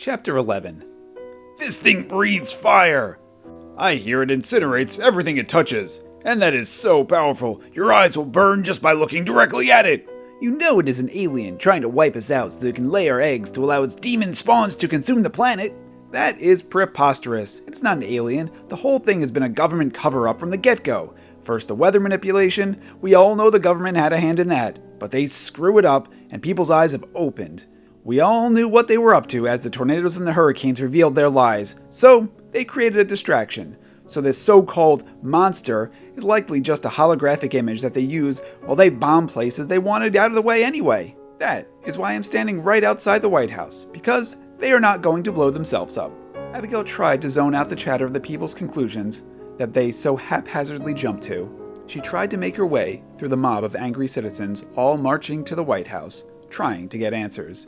Chapter 11. This thing breathes fire! I hear it incinerates everything it touches, and that is so powerful, your eyes will burn just by looking directly at it! You know it is an alien trying to wipe us out so it can lay our eggs to allow its demon spawns to consume the planet. That is preposterous. It's not an alien. The whole thing has been a government cover-up from the get-go. First the weather manipulation, we all know the government had a hand in that, but they screw it up and people's eyes have opened. We all knew what they were up to as the tornadoes and the hurricanes revealed their lies, so they created a distraction. So this so-called monster is likely just a holographic image that they use while they bomb places they wanted out of the way anyway. That is why I'm standing right outside the White House, because they are not going to blow themselves up. Abigail tried to zone out the chatter of the people's conclusions that they so haphazardly jumped to. She tried to make her way through the mob of angry citizens all marching to the White House, trying to get answers.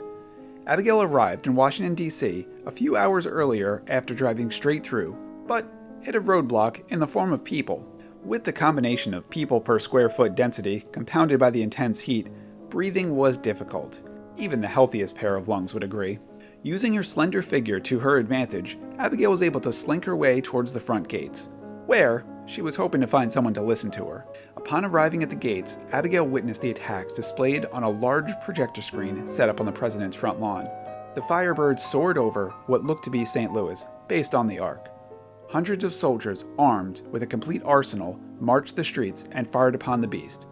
Abigail arrived in Washington, D.C. a few hours earlier after driving straight through, but hit a roadblock in the form of people. With the combination of people per square foot density compounded by the intense heat, breathing was difficult. Even the healthiest pair of lungs would agree. Using her slender figure to her advantage, Abigail was able to slink her way towards the front gates, where she was hoping to find someone to listen to her. Upon arriving at the gates, Abigail witnessed the attacks displayed on a large projector screen set up on the president's front lawn. The Firebirds soared over what looked to be St. Louis, based on the Ark. Hundreds of soldiers, armed with a complete arsenal, marched the streets and fired upon the beast.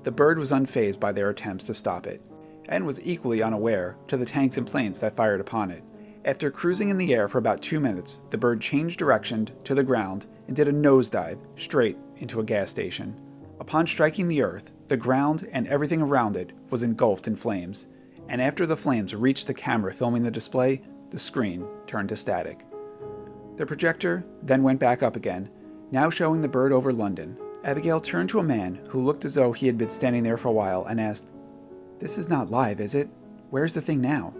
The bird was unfazed by their attempts to stop it, and was equally unaware to the tanks and planes that fired upon it. After cruising in the air for about 2 minutes, the bird changed direction to the ground and did a nosedive straight into a gas station. Upon striking the earth, the ground and everything around it was engulfed in flames, and after the flames reached the camera filming the display, the screen turned to static. The projector then went back up again, now showing the bird over London. Abigail turned to a man who looked as though he had been standing there for a while and asked, "This is not live, is it? Where's the thing now?"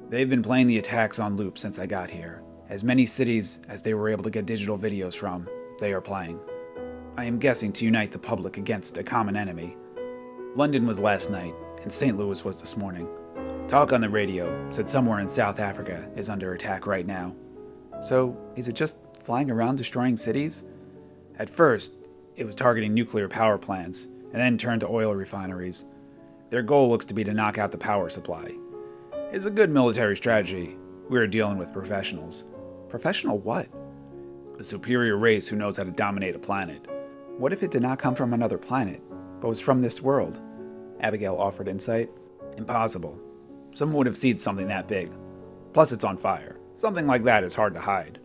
"They've been playing the attacks on loop since I got here. As many cities as they were able to get digital videos from, they are playing. I am guessing to unite the public against a common enemy. London was last night, and St. Louis was this morning. Talk on the radio said somewhere in South Africa is under attack right now." "So, is it just flying around destroying cities?" "At first, it was targeting nuclear power plants, and then turned to oil refineries. Their goal looks to be to knock out the power supply. It's a good military strategy. We are dealing with professionals." "Professional what?" "A superior race who knows how to dominate a planet." "What if it did not come from another planet, but was from this world?" Abigail offered insight. "Impossible. Someone would have seen something that big. Plus it's on fire. Something like that is hard to hide.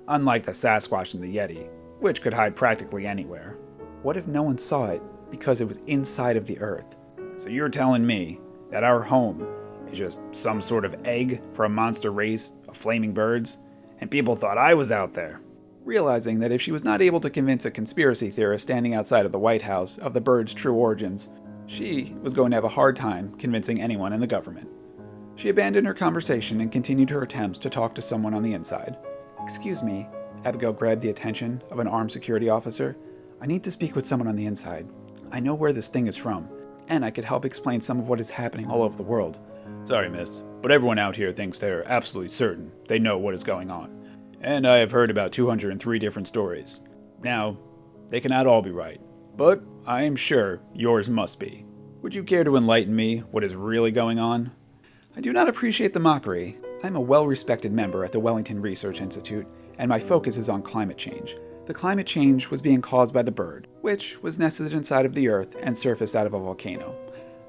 Unlike the Sasquatch and the Yeti, which could hide practically anywhere." "What if no one saw it because it was inside of the Earth?" "So you're telling me that our home is just some sort of egg for a monster race of flaming birds, and people thought I was out there?" Realizing that if she was not able to convince a conspiracy theorist standing outside of the White House of the bird's true origins, she was going to have a hard time convincing anyone in the government. She abandoned her conversation and continued her attempts to talk to someone on the inside. "Excuse me," Abigail grabbed the attention of an armed security officer. "I need to speak with someone on the inside. I know where this thing is from, and I could help explain some of what is happening all over the world." "Sorry, miss, but everyone out here thinks they're absolutely certain they know what is going on. And I have heard about 203 different stories. Now, they cannot all be right, but I am sure yours must be. Would you care to enlighten me what is really going on?" "I do not appreciate the mockery. I'm a well-respected member at the Wellington Research Institute, and my focus is on climate change. The climate change was being caused by the bird, which was nested inside of the Earth and surfaced out of a volcano.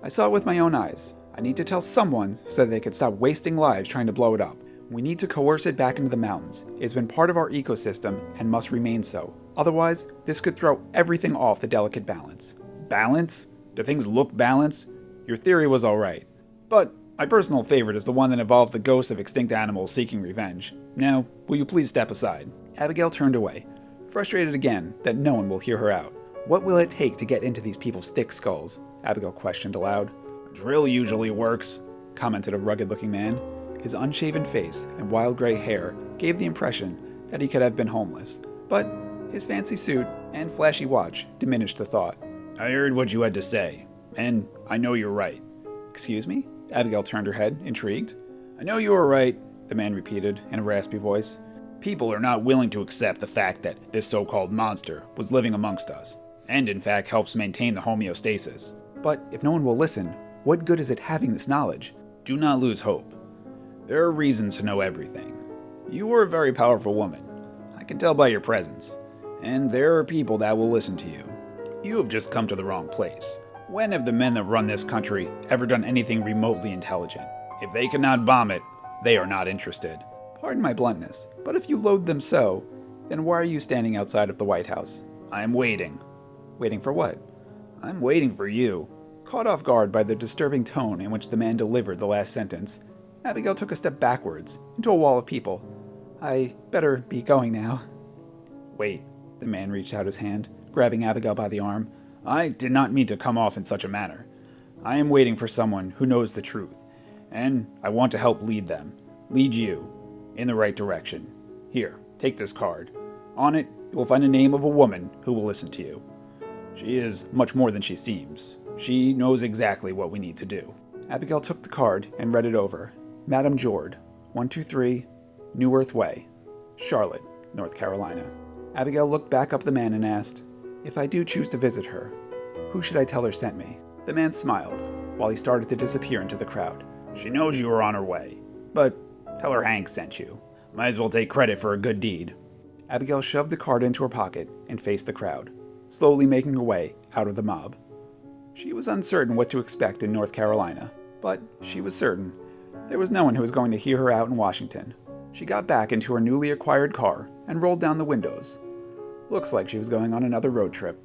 I saw it with my own eyes. I need to tell someone so that they can stop wasting lives trying to blow it up. We need to coerce it back into the mountains. It's been part of our ecosystem and must remain so. Otherwise, this could throw everything off the delicate balance." "Balance? Do things look balanced? Your theory was alright. But my personal favorite is the one that involves the ghosts of extinct animals seeking revenge. Now, will you please step aside?" Abigail turned away, frustrated again that no one will hear her out. "What will it take to get into these people's thick skulls?" Abigail questioned aloud. "A drill usually works," commented a rugged-looking man. His unshaven face and wild gray hair gave the impression that he could have been homeless, but his fancy suit and flashy watch diminished the thought. "I heard what you had to say, and I know you're right." "Excuse me?" Abigail turned her head, intrigued. "I know you were right. the man repeated in a raspy voice. People are not willing to accept the fact that this so-called monster was living amongst us, and in fact helps maintain the homeostasis. But if no one will listen, what good is it having this knowledge? Do not lose hope. There are reasons to know everything. You are a very powerful woman. I can tell by your presence. And there are people that will listen to you. You have just come to the wrong place. When have the men that run this country ever done anything remotely intelligent? If they cannot bomb it, they are not interested. Pardon my bluntness, but if you loathe them so, then why are you standing outside of the White House? I am waiting. Waiting for what? I'm waiting for you. Caught off guard by the disturbing tone in which the man delivered the last sentence, Abigail took a step backwards into a wall of people. I better be going now. Wait. The man reached out his hand, grabbing Abigail by the arm. I did not mean to come off in such a manner. I am waiting for someone who knows the truth, and I want to help lead them, lead you, in the right direction. Here, take this card. On it, you will find the name of a woman who will listen to you. She is much more than she seems. She knows exactly what we need to do. Abigail took the card and read it over. Madame Jord, 123 New Earth Way, Charlotte, North Carolina. Abigail looked back up the man and asked, if I do choose to visit her, who should I tell her sent me? The man smiled, while he started to disappear into the crowd. She knows you are on her way, but tell her Hank sent you. Might as well take credit for a good deed. Abigail shoved the card into her pocket and faced the crowd, slowly making her way out of the mob. She was uncertain what to expect in North Carolina, but she was certain there was no one who was going to hear her out in Washington. She got back into her newly acquired car and rolled down the windows. Looks like she was going on another road trip.